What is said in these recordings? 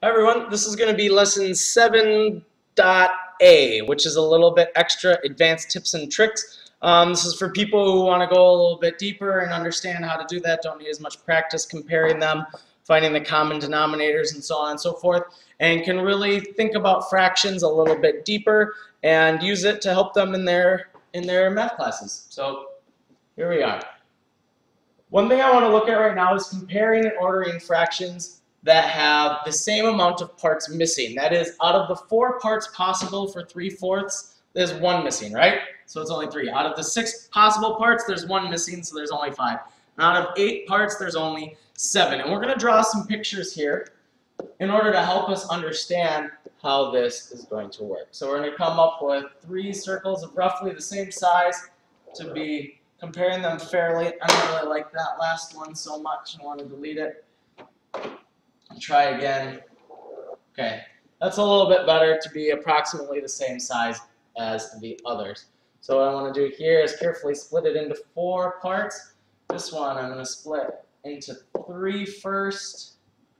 Hi everyone, this is going to be lesson 7.a, which is a little bit extra advanced tips and tricks. This is for people who want to go a little bit deeper and understand how to do that, don't need as much practice comparing them, finding the common denominators and so on and so forth, and can really think about fractions a little bit deeper and use it to help them in their math classes. So here we are. One thing I want to look at right now is comparing and ordering fractions that have the same amount of parts missing. That is, out of the 4 parts possible for 3/4, there's 1 missing, right? So it's only 3. Out of the 6 possible parts, there's 1 missing, so there's only 5. And out of 8 parts, there's only 7. And we're going to draw some pictures here in order to help us understand how this is going to work. So we're going to come up with 3 circles of roughly the same size to be comparing them fairly. I don't really like that last one so much. I want to delete it. Try again. Okay, that's a little bit better, to be approximately the same size as the others. So what I want to do here is carefully split it into 4 parts. This one I'm going to split into 3 first.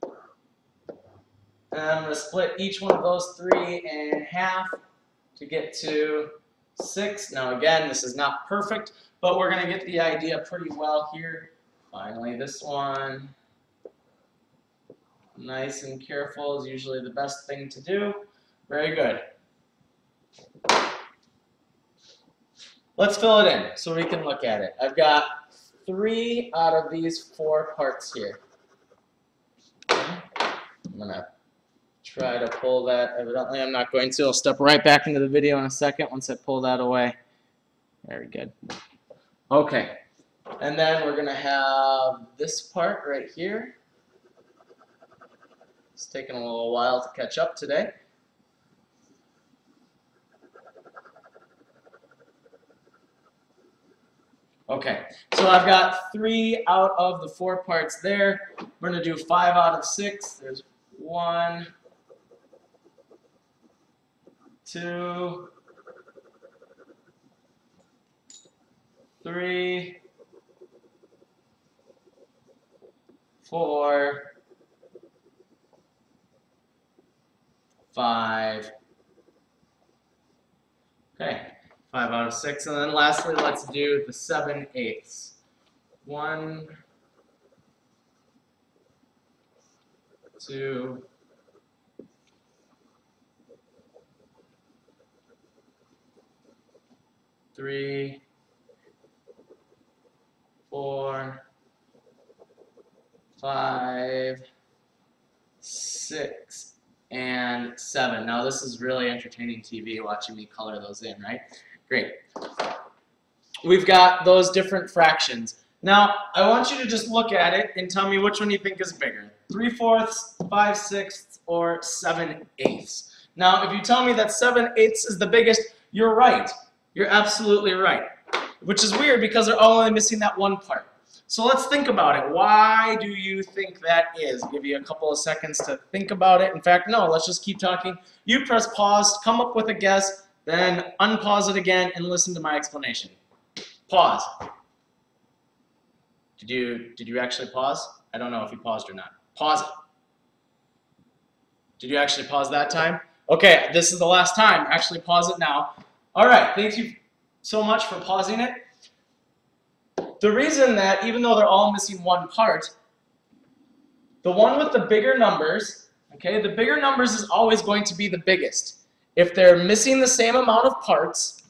And I'm going to split each one of those 3 in half to get to 6. Now again, this is not perfect, but we're going to get the idea pretty well here. Finally, this one. Nice and careful is usually the best thing to do. Very good. Let's fill it in so we can look at it. I've got 3 out of these 4 parts here. I'm going to try to pull that. Evidently, I'm not going to. I'll step right back into the video in a second once I pull that away. Very good. Okay. And then we're going to have this part right here. It's taken a little while to catch up today. Okay, so I've got 3 out of the 4 parts there. We're going to do 5 out of 6. There's 1, 2, 3, 4, 5. Okay, 5 out of 6. And then lastly, let's do the 7/8. 1, 2, 3, 4, 5, 6. And 7. Now this is really entertaining TV, watching me color those in, right? Great. We've got those different fractions. Now, I want you to just look at it and tell me which one you think is bigger. 3/4, 5/6, or 7/8. Now, if you tell me that 7/8 is the biggest, you're right. You're absolutely right. Which is weird because they're all only missing that 1 part. So let's think about it. Why do you think that is? I'll give you a couple of seconds to think about it. In fact, no, let's just keep talking. You press pause, come up with a guess, then unpause it again and listen to my explanation. Pause. Did you actually pause? I don't know if you paused or not. Pause it. Did you actually pause that time? Okay, this is the last time. Actually pause it now. All right, thank you so much for pausing it. The reason that, even though they're all missing 1 part, the one with the bigger numbers, okay, the bigger numbers is always going to be the biggest. If they're missing the same amount of parts,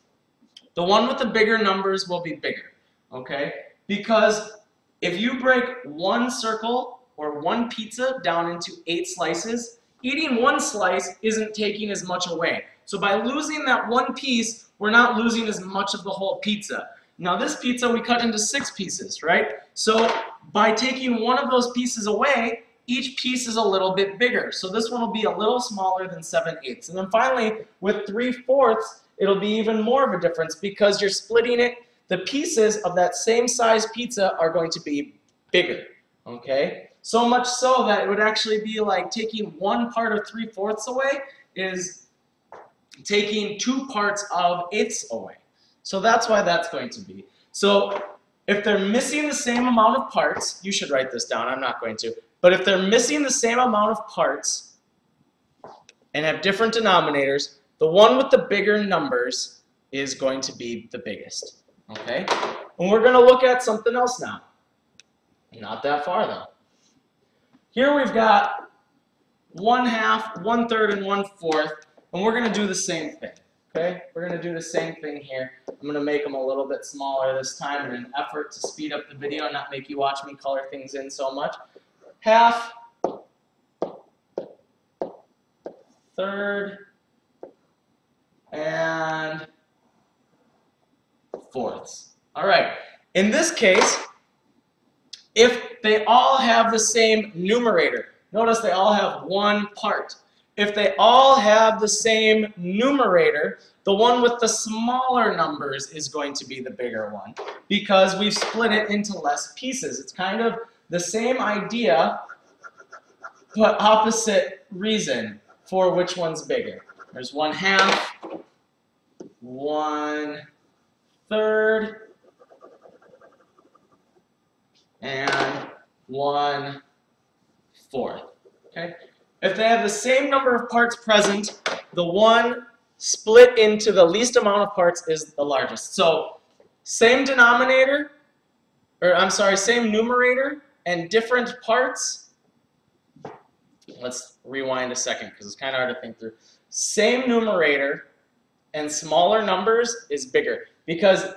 the one with the bigger numbers will be bigger, okay? Because if you break 1 circle or 1 pizza down into 8 slices, eating 1 slice isn't taking as much away. So by losing that 1 piece, we're not losing as much of the whole pizza. Now this pizza we cut into 6 pieces, right? So by taking 1 of those pieces away, each piece is a little bit bigger. So this one will be a little smaller than 7/8. And then finally, with 3/4, it'll be even more of a difference because you're splitting it. The pieces of that same size pizza are going to be bigger, okay? So much so that it would actually be like taking 1 part of 3/4 away is taking 2 parts of 8ths away. So that's why that's going to be. So if they're missing the same amount of parts, you should write this down, I'm not going to, but if they're missing the same amount of parts, and have different denominators, the one with the bigger numbers is going to be the biggest. Okay? And we're going to look at something else now. Not that far though. Here we've got 1/2, 1/3, and 1/4, and we're going to do the same thing. Okay? We're going to do the same thing here. I'm going to make them a little bit smaller this time in an effort to speed up the video and not make you watch me color things in so much. 1/2, 1/3, and 1/4. All right. In this case, if they all have the same numerator, notice they all have one part. If they all have the same numerator, the one with the smaller numbers is going to be the bigger one because we've split it into less pieces. It's kind of the same idea, but opposite reason for which one's bigger. There's 1/2, 1/3, and 1/4. Okay? If they have the same number of parts present, the one split into the least amount of parts is the largest. So, same denominator, or I'm sorry, same numerator and different parts. Let's rewind a second because it's kind of hard to think through. Same numerator and smaller numbers is bigger because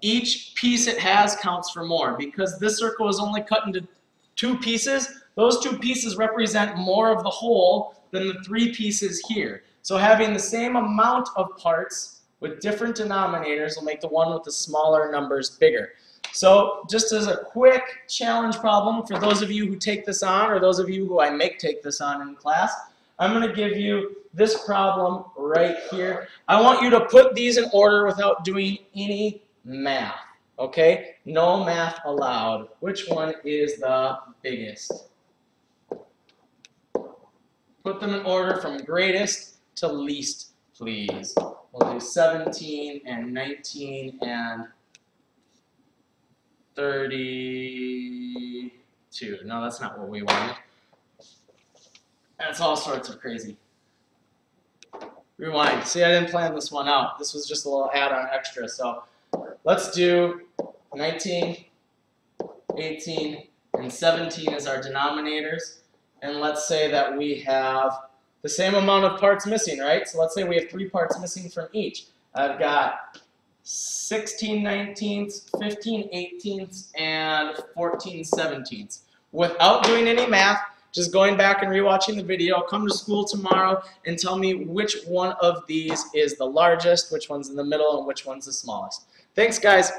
each piece it has counts for more. Because this circle is only cut into 2 pieces, those 2 pieces represent more of the whole than the 3 pieces here. So having the same amount of parts with different denominators will make the one with the smaller numbers bigger. So just as a quick challenge problem for those of you who take this on, or those of you who I make take this on in class, I'm going to give you this problem right here. I want you to put these in order without doing any math. Okay? No math allowed. Which one is the biggest? Put them in order from greatest to least, please. We'll do 17 and 19 and 32. No, that's not what we wanted. That's all sorts of crazy. Rewind. See, I didn't plan this one out. This was just a little add-on extra. So let's do 19, 18, and 17 as our denominators. And let's say that we have the same amount of parts missing, right? So let's say we have 3 parts missing from each. I've got 16 19ths, 15 18ths, and 14 17ths. Without doing any math, just going back and rewatching the video, come to school tomorrow and tell me which one of these is the largest, which one's in the middle, and which one's the smallest. Thanks, guys.